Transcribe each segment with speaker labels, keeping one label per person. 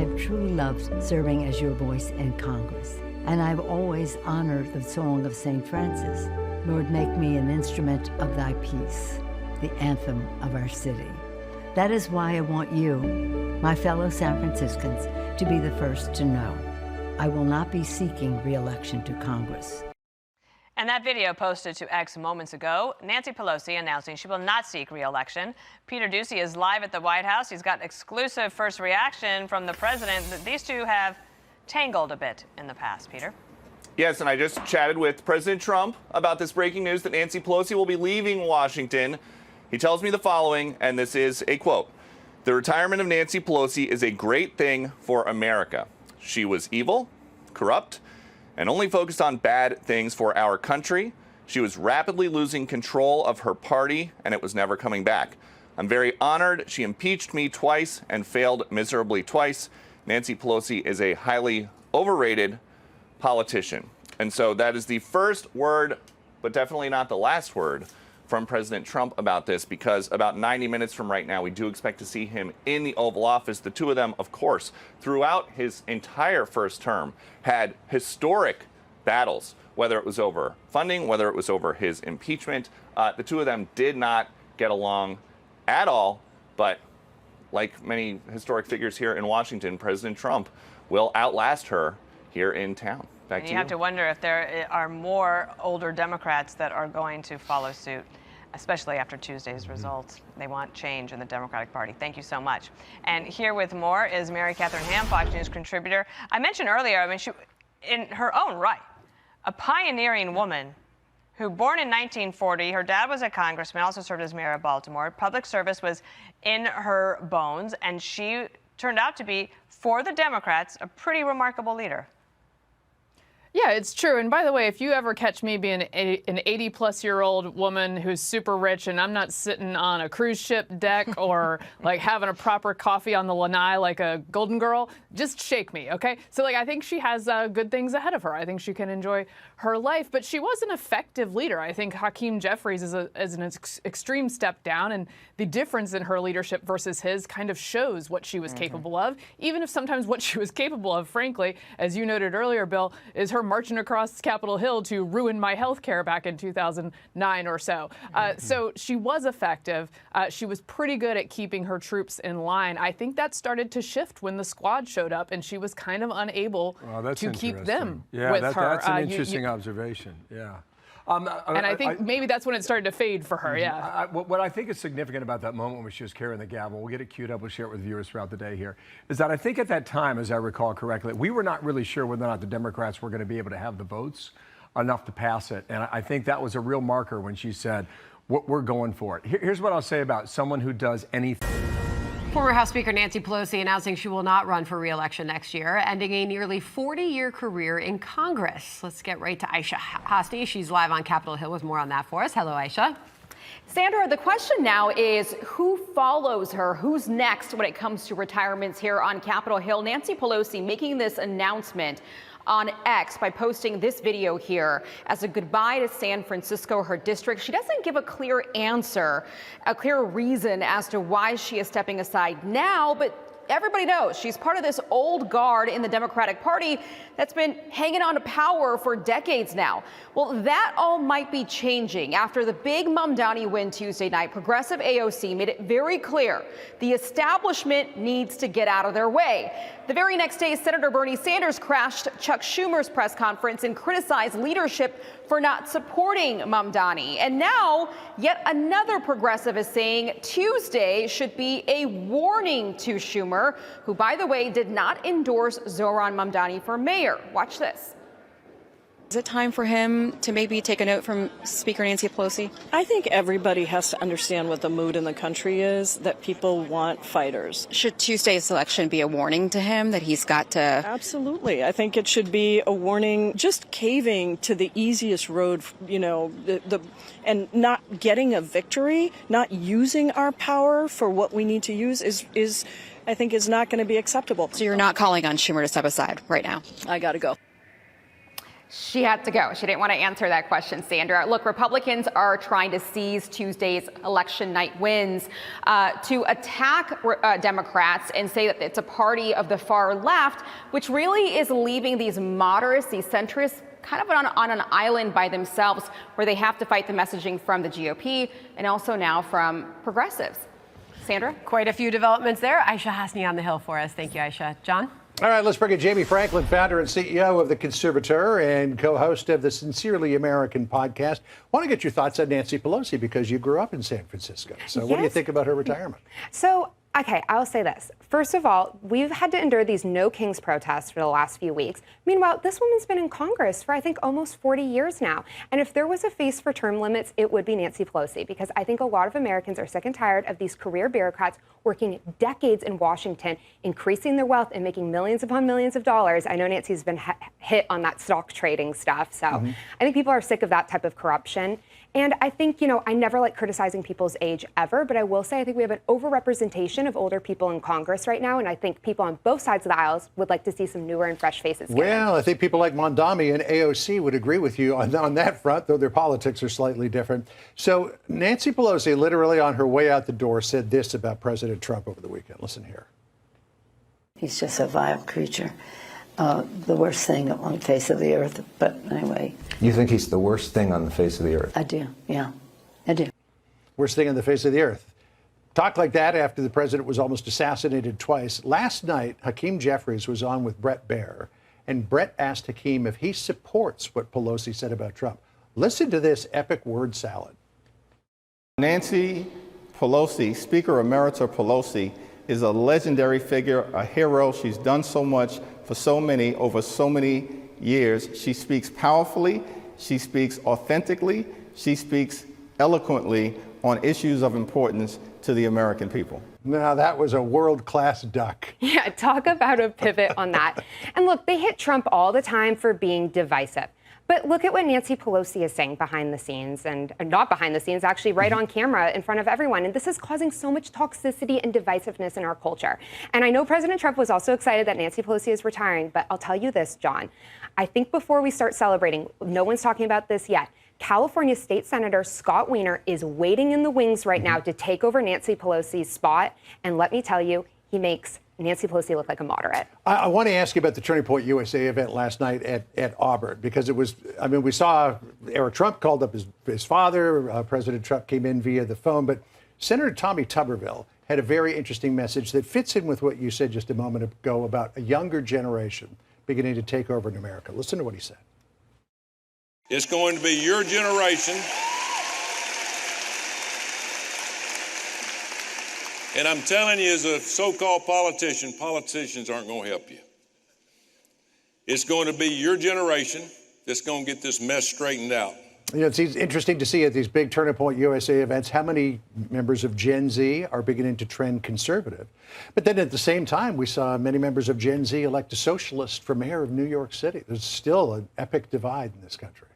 Speaker 1: have truly loved serving as your voice in Congress, and I've always honored the song of St. Francis, Lord, make me an instrument of thy peace, the anthem of our city. That is why I want you, my fellow San Franciscans, to be the first to know. I will not be seeking re-election to Congress.
Speaker 2: And that video posted to X moments ago, Nancy Pelosi announcing she will not seek re-election. Peter Doocy is live at the White House. He's got exclusive first reaction from the president. These two have tangled a bit in the past, Peter.
Speaker 3: Yes, and I just chatted with President Trump about this breaking news that Nancy Pelosi will be leaving Washington. He tells me the following, and this is a quote. The retirement of Nancy Pelosi is a great thing for America. She was evil, corrupt, and only focused on bad things for our country. She was rapidly losing control of her party, and it was never coming back. I'm very honored. She impeached me twice and failed miserably twice. Nancy Pelosi is a highly overrated politician. And so that is the first word, but definitely not the last word, from President Trump about this, because about 90 minutes from right now, we do expect to see him in the Oval Office. The two of them, of course, throughout his entire first term, had historic battles, whether it was over funding, whether it was over his impeachment. The two of them did not get along at all, but like many historic figures here in Washington, President Trump will outlast her here in town. Back to you.
Speaker 2: You have to wonder if there are more older Democrats that are going to follow suit, especially after Tuesday's results. They want change in the Democratic Party. Thank you so much. And here with more is Mary Catherine Ham, Fox News contributor. I mentioned earlier, I mean, she, in her own right, a pioneering woman who, born in 1940, her dad was a congressman, also served as mayor of Baltimore. Public service was in her bones, and she turned out to be, for the Democrats, a pretty remarkable leader.
Speaker 4: Yeah, it's true. And by the way, if you ever catch me being an 80-plus-year-old woman who's super rich and I'm not sitting on a cruise ship deck or like having a proper coffee on the lanai like a golden girl, just shake me, okay? So like I think she has good things ahead of her. I think she can enjoy her life, but she was an effective leader. I think Hakeem Jeffries is an extreme step down, and the difference in her leadership versus his kind of shows what she was capable of, even if sometimes what she was capable of, frankly, as you noted earlier, Bill, is her marching across Capitol Hill to ruin my health care back in 2009 or so. So she was effective. She was pretty good at keeping her troops in line. I think that started to shift when the squad showed up and she was kind of unable to keep them with her.
Speaker 5: That's an interesting observation. Yeah.
Speaker 4: And I think maybe that's when it started to fade for her, yeah.
Speaker 5: What I think is significant about that moment when she was carrying the gavel, we'll get it queued up, we'll share it with viewers throughout the day here, is that I think at that time, as I recall correctly, we were not really sure whether or not the Democrats were going to be able to have the votes enough to pass it. And I think that was a real marker when she said, we're going for it. Here's what I'll say about someone who does anything.
Speaker 6: Former House Speaker Nancy Pelosi announcing she will not run for re-election next year, ending a nearly 40-year career in Congress. Let's get right to Aisha Hosty. She's live on Capitol Hill with more on that for us. Hello, Aisha.
Speaker 7: Sandra, the question now is who follows her? Who's next when it comes to retirements here on Capitol Hill? Nancy Pelosi making this announcement on X by posting this video here as a goodbye to San Francisco, her district. She doesn't give a clear answer, a clear reason as to why she is stepping aside now, but everybody knows she's part of this old guard in the Democratic Party that's been hanging on to power for decades now. Well, that all might be changing after the big Mamdani win Tuesday night. Progressive AOC made it very clear the establishment needs to get out of their way. The very next day, Senator Bernie Sanders crashed Chuck Schumer's press conference and criticized leadership for not supporting Mamdani. And now, yet another progressive is saying Tuesday should be a warning to Schumer, who, by the way, did not endorse Zohran Mamdani for mayor. Watch this.
Speaker 8: Is it time for him to maybe take a note from Speaker Nancy Pelosi?
Speaker 9: I think everybody has to understand what the mood in the country is, that people want fighters.
Speaker 8: Should Tuesday's election be a warning to him that he's got to...
Speaker 9: Absolutely. I think it should be a warning. Just caving to the easiest road, you know, and not getting a victory, not using our power for what we need to use is I think is not going to be acceptable.
Speaker 8: So you're not calling on Schumer to step aside right now?
Speaker 9: I got to go.
Speaker 7: She had to go. She didn't want to answer that question, Sandra. Look, Republicans are trying to seize Tuesday's election night wins to attack Democrats and say that it's a party of the far left, which really is leaving these moderates, these centrists, kind of on an island by themselves where they have to fight the messaging from the GOP and also now from progressives. Sandra?
Speaker 6: Quite a few developments there. Aisha Hasni on the Hill for us. Thank you, Aisha. John?
Speaker 10: All right, let's bring in Jamie Franklin, founder and CEO of The Conservator and co-host of the Sincerely American podcast. Want to get your thoughts on Nancy Pelosi because you grew up in San Francisco. So what do you think about her retirement?
Speaker 11: So, okay, I'll say this. First of all, we've had to endure these No Kings protests for the last few weeks. Meanwhile, this woman's been in Congress for, I think, almost 40 years now. And if there was a face for term limits, it would be Nancy Pelosi, because I think a lot of Americans are sick and tired of these career bureaucrats working decades in Washington, increasing their wealth and making millions upon millions of dollars. I know Nancy's been hit on that stock trading stuff. So I think people are sick of that type of corruption. And I think, I never like criticizing people's age ever, but I will say I think we have an overrepresentation of older people in Congress right now, and I think people on both sides of the aisles would like to see some newer and fresh faces.
Speaker 10: Well, I think people like Mondami and AOC would agree with you on that front, though their politics are slightly different. So Nancy Pelosi, literally on her way out the door, said this about President Trump over the weekend. Listen here.
Speaker 1: He's just a vile creature. The worst thing on the face of the earth. But anyway.
Speaker 12: You think he's the worst thing on the face of the earth?
Speaker 1: I do, yeah. I do.
Speaker 10: Worst thing on the face of the earth. Talk like that after the president was almost assassinated twice. Last night, Hakeem Jeffries was on with Brett Baer, and Brett asked Hakeem if he supports what Pelosi said about Trump. Listen to this epic word salad.
Speaker 13: Nancy Pelosi, Speaker Emerita Pelosi, is a legendary figure, a hero. She's done so much for so many over so many years. She speaks powerfully, she speaks authentically, she speaks eloquently on issues of importance to the American people.
Speaker 10: Now, that was a world-class duck.
Speaker 11: Yeah, talk about a pivot on that. And look, they hit Trump all the time for being divisive. But look at what Nancy Pelosi is saying behind the scenes, and not behind the scenes, actually right on camera in front of everyone. And this is causing so much toxicity and divisiveness in our culture. And I know President Trump was also excited that Nancy Pelosi is retiring, but I'll tell you this, John. I think before we start celebrating, no one's talking about this yet, California State Senator Scott Wiener is waiting in the wings right now to take over Nancy Pelosi's spot. And let me tell you, he makes Nancy Pelosi look like a moderate.
Speaker 10: I want to ask you about the Turning Point USA event last night at Auburn, because it was, we saw Eric Trump called up his father. President Trump came in via the phone. But Senator Tommy Tuberville had a very interesting message that fits in with what you said just a moment ago about a younger generation beginning to take over in America. Listen to what he said.
Speaker 14: It's going to be your generation. And I'm telling you, as a so-called politician, politicians aren't going to help you. It's going to be your generation that's going to get this mess straightened out.
Speaker 10: It's interesting to see at these big Turning Point USA events how many members of Gen Z are beginning to trend conservative. But then at the same time, we saw many members of Gen Z elect a socialist for mayor of New York City. There's still an epic divide in this country.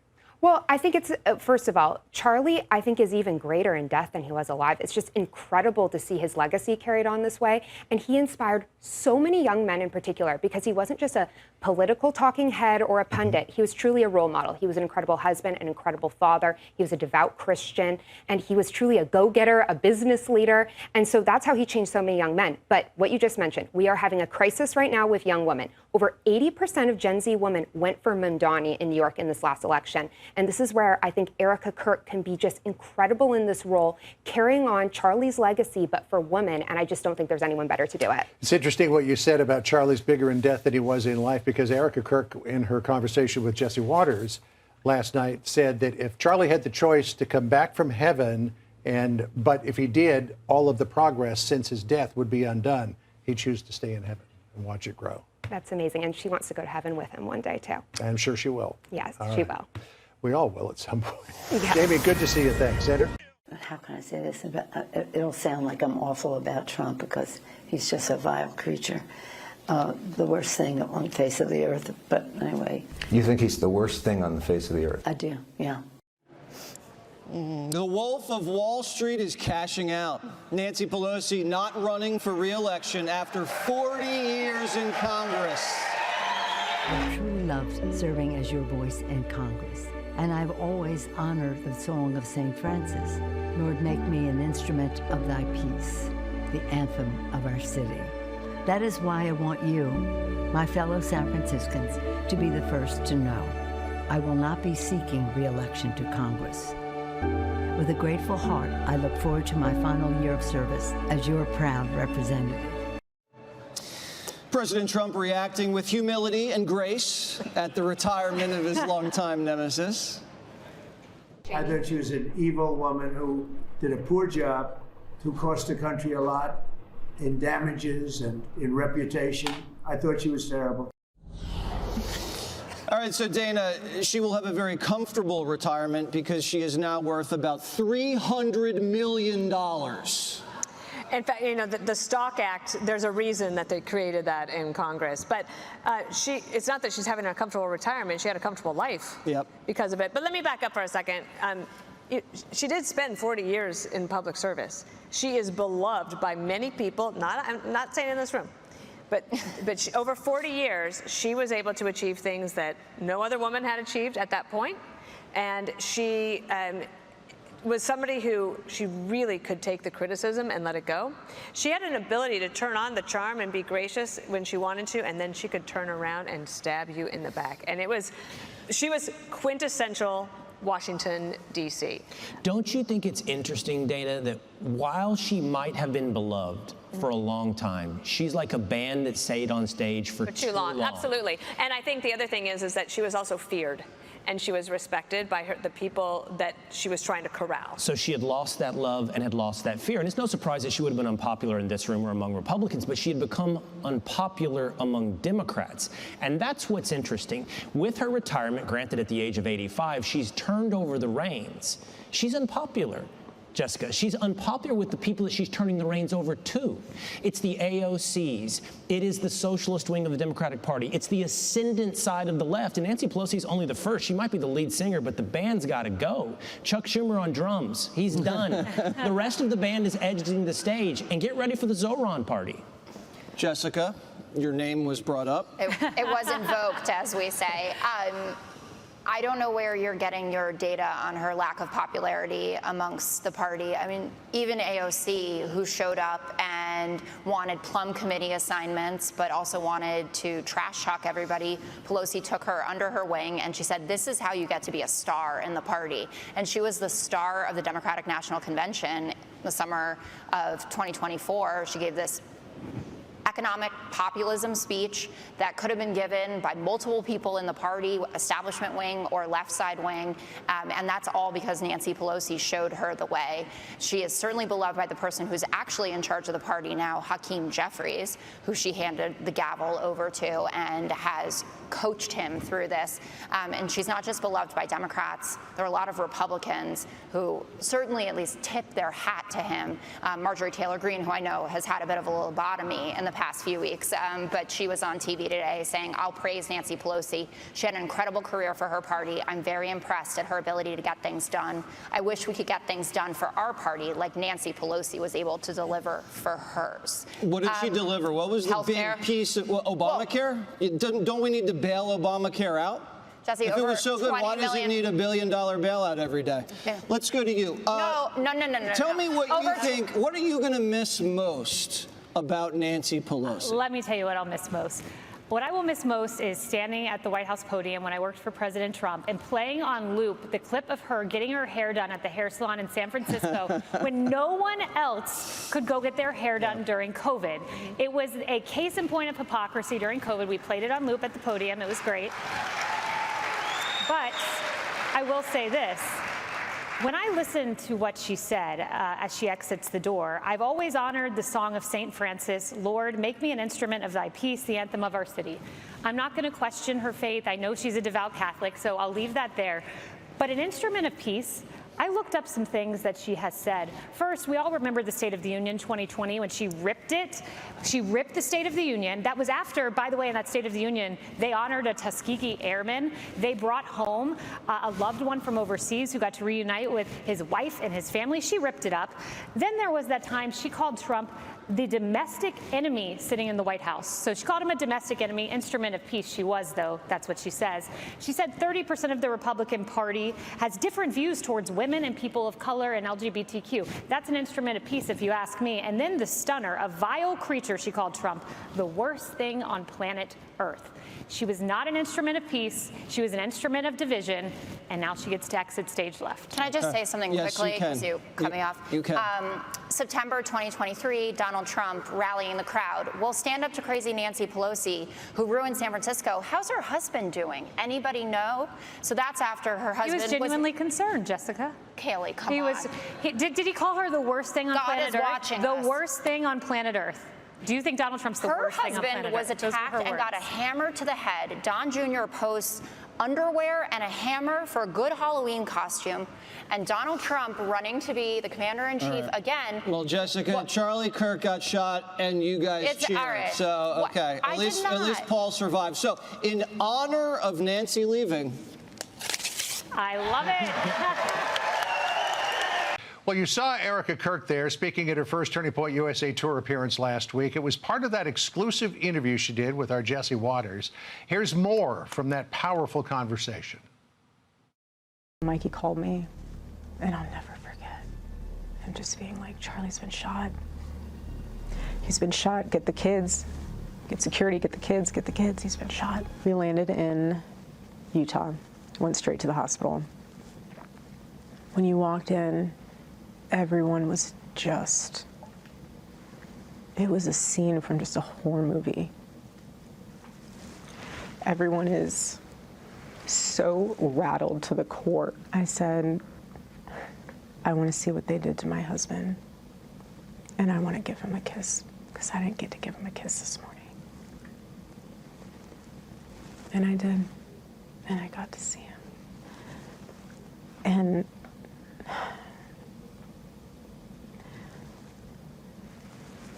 Speaker 11: Well, I think it's, first of all, Charlie, I think, is even greater in death than he was alive. It's just incredible to see his legacy carried on this way. And he inspired so many young men in particular, because he wasn't just a political talking head or a pundit. He was truly a role model. He was an incredible husband, an incredible father. He was a devout Christian, and he was truly a go-getter, a business leader. And so that's how he changed so many young men. But what you just mentioned, we are having a crisis right now with young women. Over 80% of Gen Z women went for Mondani in New York in this last election. And this is where I think Erica Kirk can be just incredible in this role, carrying on Charlie's legacy, but for women. And I just don't think there's anyone better to do it.
Speaker 10: It's interesting what you said about Charlie's bigger in death than he was in life, because Erica Kirk, in her conversation with Jesse Waters last night, said that if Charlie had the choice to come back from heaven, but if he did, all of the progress since his death would be undone, he'd choose to stay in heaven and watch it grow.
Speaker 11: That's amazing. And she wants to go to heaven with him one day, too.
Speaker 10: I'm sure she will.
Speaker 11: Yes,
Speaker 10: all
Speaker 11: she
Speaker 10: right.
Speaker 11: will.
Speaker 10: We all will at some point.
Speaker 11: Yes.
Speaker 10: Jamie, good to see you. Thanks. Sandra?
Speaker 1: How can I say this? It'll sound like I'm awful about Trump because he's just a vile creature. The worst thing on the face of the earth. But anyway.
Speaker 12: You think he's the worst thing on the face of the earth?
Speaker 1: I do, yeah.
Speaker 15: The Wolf of Wall Street is cashing out. Nancy Pelosi not running for re-election after 40 years in Congress.
Speaker 1: I've truly loved serving as your voice in Congress, and I've always honored the song of St. Francis, Lord, make me an instrument of thy peace, the anthem of our city. That is why I want you, my fellow San Franciscans, to be the first to know. I will not be seeking re-election to Congress. With a grateful heart, I look forward to my final year of service as your proud representative.
Speaker 15: President Trump reacting with humility and grace at the retirement of his longtime nemesis.
Speaker 16: I thought she was an evil woman who did a poor job, who cost the country a lot in damages and in reputation. I thought she was terrible.
Speaker 15: All right, so Dana, she will have a very comfortable retirement because she is now worth about $300 million.
Speaker 2: In fact, you know, the Stock Act, there's a reason that they created that in Congress. But it's not that she's having a comfortable retirement. She had a comfortable life because of it. But let me back up for a second. She did spend 40 years in public service. She is beloved by many people, I'm not saying in this room, but over 40 years, she was able to achieve things that no other woman had achieved at that point. And she was somebody who she really could take the criticism and let it go. She had an ability to turn on the charm and be gracious when she wanted to, and then she could turn around and stab you in the back. And she was quintessential Washington, D.C.
Speaker 17: Don't you think it's interesting, Dana, that while she might have been beloved for a long time, she's like a band that stayed on stage for too long.
Speaker 2: Absolutely. And I think the other thing is that she was also feared. And she was respected by the people that she was trying to corral.
Speaker 17: So she had lost that love and had lost that fear. And it's no surprise that she would have been unpopular in this room or among Republicans, but she had become unpopular among Democrats. And that's what's interesting. With her retirement, granted at the age of 85, she's turned over the reins. She's unpopular, Jessica. She's unpopular with the people that she's turning the reins over to. It's the AOCs. It is the socialist wing of the Democratic Party. It's the ascendant side of the left. And Nancy Pelosi's only the first. She might be the lead singer, but the band's got to go. Chuck Schumer on drums. He's done. The rest of the band is exiting the stage. And get ready for the Zoran party.
Speaker 15: Jessica, your name was brought up.
Speaker 18: It was invoked, as we say. I don't know where you're getting your data on her lack of popularity amongst the party. I mean, even AOC, who showed up and wanted plum committee assignments, but also wanted to trash talk everybody, Pelosi took her under her wing, and she said, this is how you get to be a star in the party. And she was the star of the Democratic National Convention the summer of 2024. She gave this economic populism speech that could have been given by multiple people in the party, establishment wing or left side wing, and that's all because Nancy Pelosi showed her the way. She is certainly beloved by the person who's actually in charge of the party now, Hakeem Jeffries, who she handed the gavel over to and has coached him through this. And she's not just beloved by Democrats. There are a lot of Republicans who certainly at least tip their hat to him. Marjorie Taylor Greene, who I know has had a bit of a lobotomy in the past few weeks, but she was on TV today saying, I'll praise Nancy Pelosi. She had an incredible career for her party. I'm very impressed at her ability to get things done. I wish we could get things done for our party like Nancy Pelosi was able to deliver for hers.
Speaker 15: What did she deliver? What was the big piece of Obamacare? Don't we need to bail Obamacare out?
Speaker 18: Jesse,
Speaker 15: if it was so good, why does it need $1 billion bailout every day?
Speaker 18: Yeah.
Speaker 15: Let's go to you.
Speaker 18: No.
Speaker 15: Tell me what you think. What are you going to miss most about Nancy Pelosi?
Speaker 19: Let me tell you what I'll miss most. What I will miss most is standing at the White House podium when I worked for President Trump and playing on loop the clip of her getting her hair done at the hair salon in San Francisco when no one else could go get their hair done during COVID. It was a case in point of hypocrisy during COVID. We played it on loop at the podium. It was great. But I will say this. When I listen to what she said as she exits the door, I've always honored the song of St. Francis, Lord, make me an instrument of thy peace, the anthem of our city. I'm not going to question her faith. I know she's a devout Catholic, so I'll leave that there. But an instrument of peace, I looked up some things that she has said. First, we all remember the State of the Union 2020 when she ripped it. She ripped the State of the Union. That was after, by the way, in that State of the Union, they honored a Tuskegee airman. They brought home a loved one from overseas who got to reunite with his wife and his family. She ripped it up. Then there was that time she called Trump the domestic enemy sitting in the White House. So she called him a domestic enemy, instrument of peace. She was, though. That's what she says. She said 30% of the Republican Party has different views towards women and people of color and LGBTQ. That's an instrument of peace, if you ask me. And then the stunner, a vile creature, she called Trump the worst thing on planet Earth. She was not an instrument of peace. She was an instrument of division, and now she gets to exit stage left.
Speaker 18: Can I just say something quickly? Because you cut me off.
Speaker 15: You can.
Speaker 18: September 2023, Donald Trump rallying the crowd. Well, stand up to crazy Nancy Pelosi, who ruined San Francisco. How's her husband doing? Anybody know? So that's after her husband
Speaker 19: He was genuinely concerned, Jessica.
Speaker 18: Kaylee, come on.
Speaker 19: Did he call her the worst thing on planet Earth?
Speaker 18: God is watching us.
Speaker 19: The worst thing on planet Earth. Do you think Donald Trump's the worst thing on planet Earth?
Speaker 18: Her husband was attacked and got a hammer to the head. Don Jr. posts underwear and a hammer for a good Halloween costume, and Donald Trump running to be the commander-in-chief again.
Speaker 15: Well, Jessica, Charlie Kirk got shot, and you guys cheered.
Speaker 18: All right.
Speaker 15: So, okay, at least Paul survived. So, in honor of Nancy leaving,
Speaker 19: I love it.
Speaker 10: Well, you saw Erica Kirk there speaking at her first Turning Point USA Tour appearance last week. It was part of that exclusive interview she did with our Jesse Waters. Here's more from that powerful conversation.
Speaker 20: Mikey called me, and I'll never forget him just being like, Charlie's been shot. He's been shot. Get the kids. Get security. Get the kids. Get the kids. He's been shot. We landed in Utah. Went straight to the hospital. When you walked in, everyone was just, it was a scene from just a horror movie. Everyone is so rattled to the core. I said, I want to see what they did to my husband, and I want to give him a kiss, because I didn't get to give him a kiss this morning. And I did, and I got to see him. And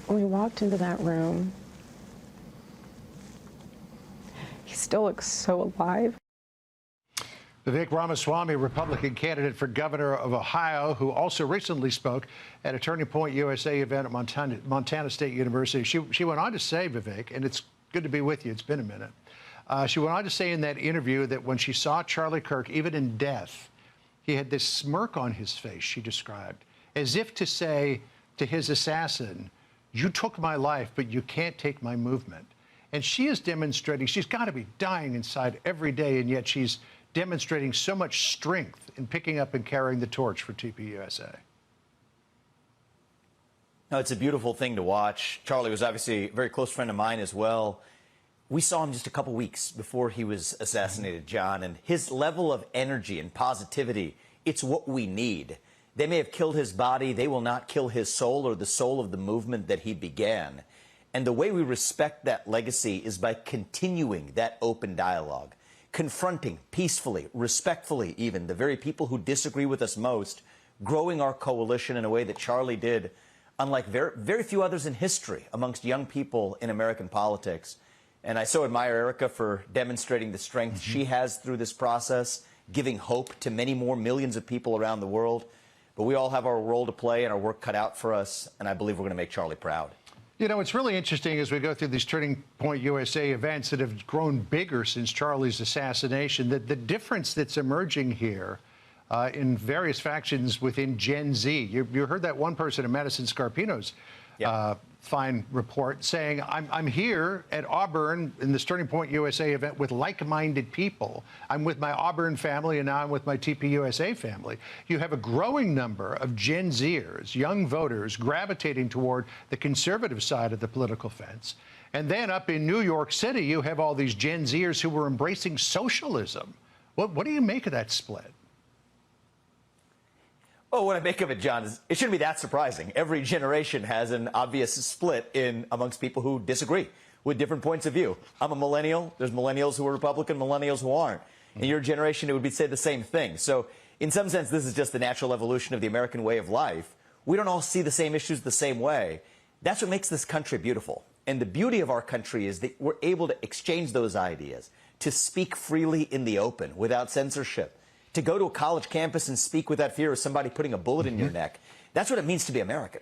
Speaker 20: when we walked into that room, he still looks so alive.
Speaker 10: Vivek Ramaswamy, Republican candidate for governor of Ohio, who also recently spoke at a Turning Point USA event at Montana State University. She went on to say, Vivek, and it's good to be with you, it's been a minute. She went on to say in that interview that when she saw Charlie Kirk, even in death, he had this smirk on his face, she described, as if to say to his assassin, you took my life, but you can't take my movement. And she is demonstrating, she's got to be dying inside every day, and yet she's demonstrating so much strength in picking up and carrying the torch for TPUSA.
Speaker 21: No, it's a beautiful thing to watch. Charlie was obviously a very close friend of mine as well. We saw him just a couple weeks before he was assassinated, John, and his level of energy and positivity, it's what we need. They may have killed his body. They will not kill his soul or the soul of the movement that he began. And the way we respect that legacy is by continuing that open dialogue, confronting peacefully, respectfully even, the very people who disagree with us most, growing our coalition in a way that Charlie did, unlike very few others in history amongst young people in American politics. And I so admire Erica for demonstrating the strength she has through this process, giving hope to many more millions of people around the world. But we all have our role to play and our work cut out for us, and I believe we're going to make Charlie proud.
Speaker 10: You know, it's really interesting as we go through these Turning Point USA events that have grown bigger since Charlie's assassination, that the difference that's emerging here in various factions within Gen Z. You heard that one person in Madison Scarpino's fine report saying, I'm here at Auburn in this Turning Point USA event with like-minded people. I'm with my Auburn family, and now I'm with my TPUSA family. You have a growing number of Gen Zers, young voters, gravitating toward the conservative side of the political fence. And then up in New York City, you have all these Gen Zers who were embracing socialism. What do you make of that split?
Speaker 21: Oh, what I make of it, John, is it shouldn't be that surprising. Every generation has an obvious split amongst people who disagree with different points of view. I'm a millennial. There's millennials who are Republican, millennials who aren't. In your generation, it would be say the same thing. So in some sense, this is just the natural evolution of the American way of life. We don't all see the same issues the same way. That's what makes this country beautiful. And the beauty of our country is that we're able to exchange those ideas, to speak freely in the open without censorship, to go to a college campus and speak without fear of somebody putting a bullet in your neck. That's what it means to be American.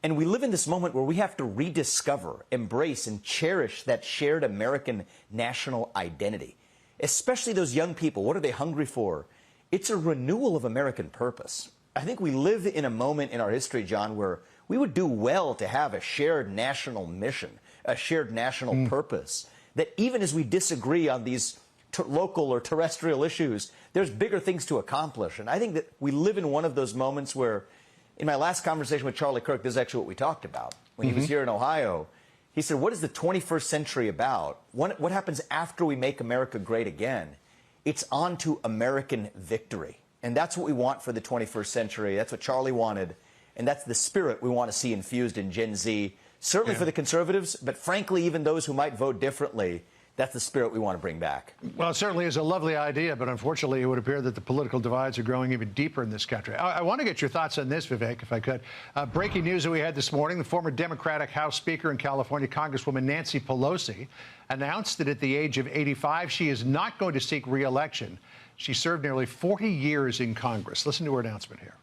Speaker 21: And we live in this moment where we have to rediscover, embrace, and cherish that shared American national identity. Especially those young people. What are they hungry for? It's a renewal of American purpose. I think we live in a moment in our history, John, where we would do well to have a shared national mission, a shared national purpose, that even as we disagree on these local or terrestrial issues, there's bigger things to accomplish. And I think that we live in one of those moments where, in my last conversation with Charlie Kirk, this is actually what we talked about. When he was here in Ohio, he said, what is the 21st century about? What happens after we make America great again? It's on to American victory. And that's what we want for the 21st century. That's what Charlie wanted. And that's the spirit we want to see infused in Gen Z, certainly for the conservatives, but frankly, even those who might vote differently. That's the spirit we want to bring back.
Speaker 10: Well, it certainly is a lovely idea, but unfortunately, it would appear that the political divides are growing even deeper in this country. I want to get your thoughts on this, Vivek, if I could. Breaking news that we had this morning, the former Democratic House Speaker in California, Congresswoman Nancy Pelosi, announced that at the age of 85, she is not going to seek re-election. She served nearly 40 years in Congress. Listen to her announcement here.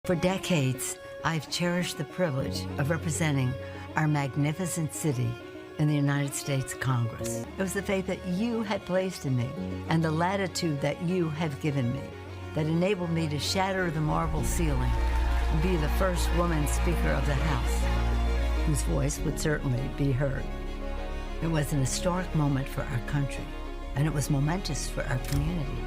Speaker 1: For decades, I've cherished the privilege of representing our magnificent city in the United States Congress. It was the faith that you had placed in me and the latitude that you have given me that enabled me to shatter the marble ceiling and be the first woman Speaker of the House, whose voice would certainly be heard. It was an historic moment for our country, and it was momentous for our community.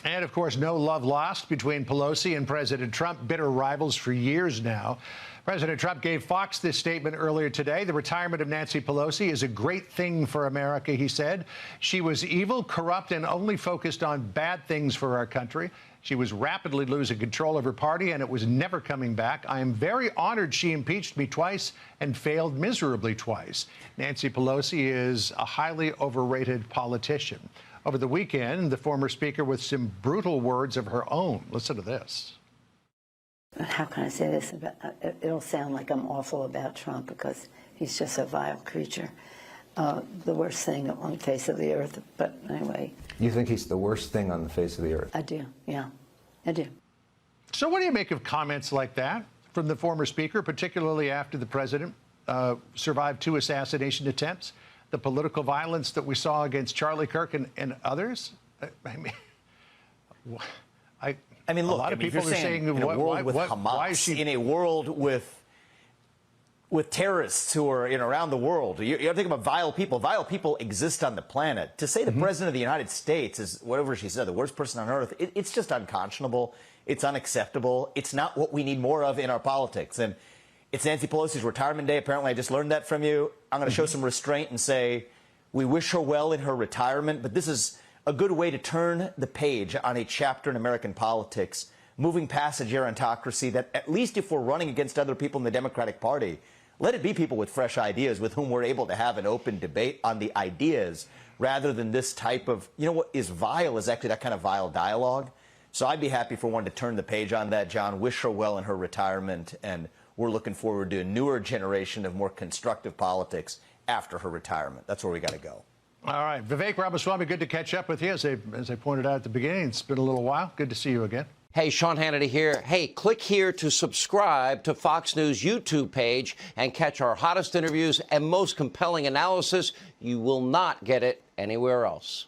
Speaker 10: And, of course, no love lost between Pelosi and President Trump, bitter rivals for years now. President Trump gave Fox this statement earlier today. The retirement of Nancy Pelosi is a great thing for America, he said. She was evil, corrupt, and only focused on bad things for our country. She was rapidly losing control of her party, and it was never coming back. I am very honored she impeached me twice and failed miserably twice. Nancy Pelosi is a highly overrated politician. Over the weekend, the former speaker with some brutal words of her own. Listen to this.
Speaker 1: How can I say this? It'll sound like I'm awful about Trump because he's just a vile creature. The worst thing on the face of the earth. But anyway.
Speaker 12: You think he's the worst thing on the face of the earth?
Speaker 1: I do, yeah. I do.
Speaker 10: So what do you make of comments like that from the former speaker, particularly after the president survived 2 assassination attempts? The political violence that we saw against Charlie Kirk and others? I mean,
Speaker 21: look,
Speaker 10: a lot of people are saying,
Speaker 21: in a world with Hamas,
Speaker 10: why is she...
Speaker 21: in a world with terrorists who are around the world. You're thinking about vile people. Vile people exist on the planet. To say the president of the United States is, whatever she said, the worst person on earth, it's just unconscionable. It's unacceptable. It's not what we need more of in our politics. And it's Nancy Pelosi's retirement day. Apparently, I just learned that from you. I'm going to show some restraint and say we wish her well in her retirement. But this is a good way to turn the page on a chapter in American politics, moving past a gerontocracy that, at least if we're running against other people in the Democratic Party, let it be people with fresh ideas with whom we're able to have an open debate on the ideas rather than this type of, what is vile is actually that kind of vile dialogue. So I'd be happy for one to turn the page on that, John. Wish her well in her retirement, and we're looking forward to a newer generation of more constructive politics after her retirement. That's where we got to go.
Speaker 10: All right. Vivek Ramaswamy, good to catch up with you. As I pointed out at the beginning, it's been a little while. Good to see you again.
Speaker 3: Hey, Sean Hannity here. Hey, click here to subscribe to Fox News YouTube page and catch our hottest interviews and most compelling analysis. You will not get it anywhere else.